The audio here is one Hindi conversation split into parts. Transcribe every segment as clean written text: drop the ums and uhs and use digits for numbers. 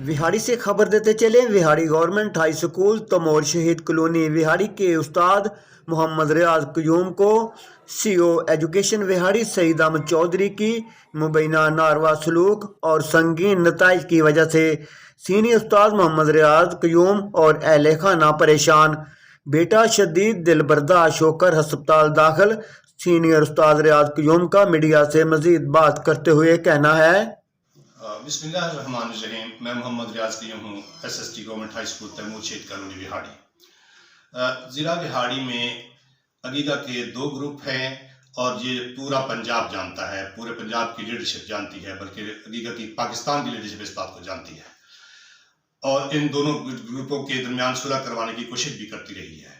विहाड़ी से खबर देते चले। Vehari government high school Tamor शहीद कॉलोनी विहाड़ी के उस्ताद मोहम्मद रियाज क्यूम को सीओ एजुकेशन विहाड़ी सईद अहमद चौधरी की मुबैना नारवा सलूक और संगीन नताइज की वजह से सीनियर उस्ताद मोहम्मद रियाज क्यूम और अहले खाना परेशान। बेटा शदीद दिल बर्दाश्त होकर हस्पताल दाखिल। सीनियर उस्ताद रियाज क्यूम का मीडिया से मजीद बात करते हुए कहना है। बिस्मिल्लाहिर्रहमानिर्रहीम। मैं मोहम्मद रियाज क्यूम हूँ, SST government high school Taimur Shaheed colony Vehari. ज़िला विहाड़ी में अकीदा के 2 ग्रुप हैं और ये पूरा पंजाब जानता है, पूरे पंजाब की लीडरशिप जानती है, बल्कि अकीदा की पाकिस्तान की लीडरशिप इस बात को जानती है और इन दोनों ग्रुपों के दरमियान सुलह करवाने की कोशिश भी करती रही है।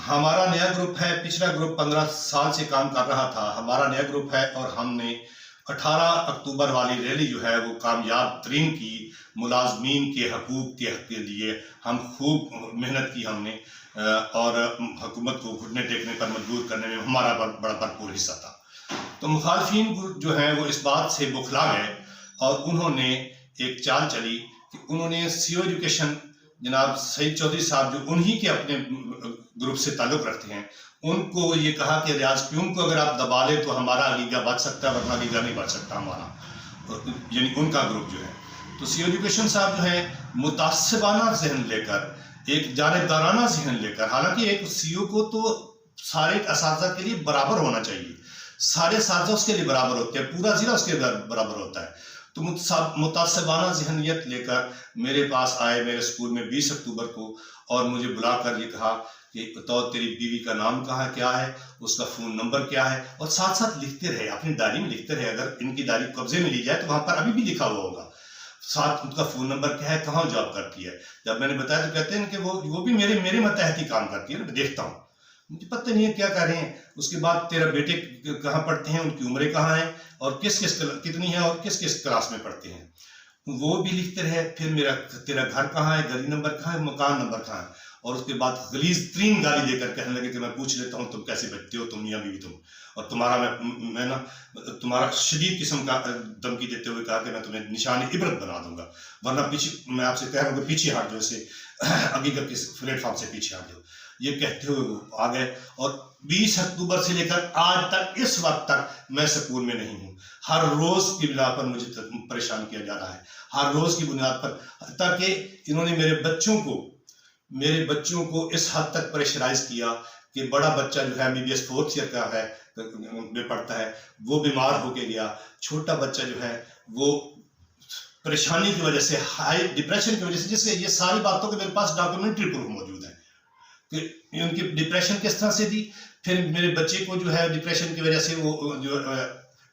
हमारा नया ग्रुप है, पिछला ग्रुप 15 साल से काम कर रहा था, हमारा नया ग्रुप है और हमने 18 अक्टूबर वाली रैली जो है वो कामयाब तरीन की। मुलाजमीन के हकूक़ के लिए हम खूब मेहनत की हमने और हुकूमत को घुटने टेकने पर मजबूर करने में हमारा बड़ा भरपूर हिस्सा था। तो मुखालफिन जो हैं वो इस बात से बुखला गए और उन्होंने एक चाल चली कि उन्होंने सीओ एजुकेशन जनाब सईद चौधरी साहब जो उन्हीं के अपने ग्रुप से ताल्लुक़ रखते हैं, उनको ये कहा कि रियाज क्यूम को अगर आप दबा लें तो हमारा अकीदा बच सकता है, वरना अकीदा नहीं बच सकता हमारा, यानी उनका ग्रुप जो है। तो सीओ एजुकेशन साहब जो है मुतासिबाना जहन लेकर, एक जानिबदाराना जहन लेकर, हालांकि एक सीओ को तो सारे असातिज़ा के लिए बराबर होना चाहिए, सारे असातिज़ा उसके लिए बराबर होते हैं, पूरा ज़िला उसके बराबर होता है। तो मुतासिबाना जहनियत लेकर मेरे पास आए मेरे स्कूल में 20 अक्टूबर को और मुझे बुलाकर ये कहा कि तो तेरी बीवी का नाम कहाँ क्या है, उसका फ़ोन नंबर क्या है, और साथ साथ लिखते रहे, अपनी डायरी में लिखते रहे। अगर इनकी डायरी कब्जे में ली जाए तो वहाँ पर अभी भी लिखा हुआ होगा, साथ उनका फ़ोन नंबर क्या है, कहाँ जॉब करती है। जब मैंने बताया तो कहते हैं कि वो भी मेरे मतहत ही काम करती है, मैं देखता हूँ, मुझे पता नहीं है क्या कर रहे हैं। उसके बाद तेरा बेटे कहाँ पढ़ते हैं, उनकी उम्रें कहाँ हैं और कितनी है और किस किस क्लास में पढ़ते हैं, वो भी लिखते रहे। फिर तेरा घर कहाँ है, गली नंबर कहाँ है, मकान नंबर कहाँ है, और उसके बाद गलीज तीन गाली देकर कहने लगे कि मैं पूछ लेता हूँ तुम कैसे बचते हो, तुम मियाँ बीवी तुम, और मैं ना तुम्हारा शदीद किस्म का धमकी देते हुए कहा कि मैं तुम्हें निशान इबरत बना दूंगा, वरना पीछे मैं आपसे कह रहा हूँ कि पीछे हट जाओ, से हकीकत के प्लेटफॉर्म से पीछे हट जाओ। ये कहते हुए आ गए और 20 अक्टूबर से लेकर आज तक, इस वक्त तक मैं स्कूल में नहीं हूँ। हर रोज़ की बुनियाद पर मुझे परेशान किया जा रहा है, हर रोज़ की बुनियाद पर, ताकि इन्होंने मेरे बच्चों को इस हद तक प्रेशराइज किया कि बड़ा बच्चा जो है MBBS 4th ईयर का है में पढ़ता है, वो बीमार होके गया। छोटा बच्चा जो है वो परेशानी की वजह से, हाई डिप्रेशन की वजह से, जिससे ये सारी बातों के मेरे पास डॉक्यूमेंट्री प्रूफ मौजूद है कि उनकी डिप्रेशन किस तरह से थी। फिर मेरे बच्चे को जो है डिप्रेशन की वजह से वो जो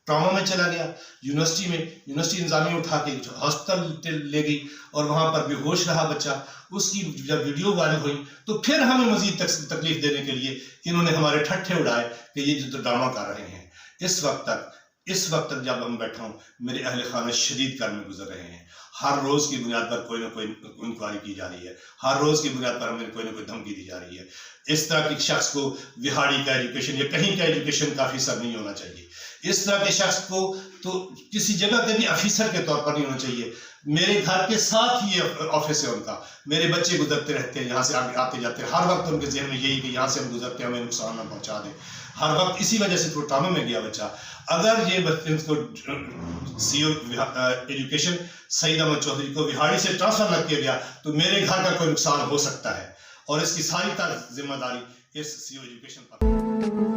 ट्रॉमा में चला गया, यूनिवर्सिटी इंतजामिया उठा के हॉस्पिटल ले गई और वहाँ पर बेहोश रहा बच्चा। उसकी जब वीडियो वायरल हुई तो फिर हमें मजीद तकलीफ देने के लिए इन्होंने हमारे ठट्ठे उड़ाए कि ये जो ड्रामा कर रहे हैं। इस वक्त तक जब हम बैठा हूँ, मेरे अहले खाना शदीद कर में गुजर रहे हैं। हर रोज़ की बुनियाद पर कोई ना कोई इंक्वायरी की जा रही है, हर रोज़ की बुनियाद पर हमें कोई ना कोई धमकी दी जा रही है। इस तरह के शख्स को विहाड़ी का एजुकेशन या कहीं का एजुकेशन का ऑफिसर नहीं होना चाहिए। इस तरह के शख्स को तो किसी जगह के भी ऑफिसर के तौर पर नहीं होना चाहिए। मेरे घर के साथ ही ऑफिस है उनका, मेरे बच्चे गुजरते रहते हैं यहाँ से आते जाते हैं, हर वक्त उनके जहन में यही कि यहाँ से हम गुजरते हैं, हमें नुकसान ना पहुँचा दे। हर वक्त इसी वजह से तो ट्रॉमा में गया बच्चा। अगर ये बच्चे को सीओ एजुकेशन सईद अहमद चौधरी को विहाड़ी से ट्रांसफर न किया गया तो मेरे घर का कोई नुकसान हो सकता है और इसकी सारी जिम्मेदारी इस सीओ एजुकेशन पर।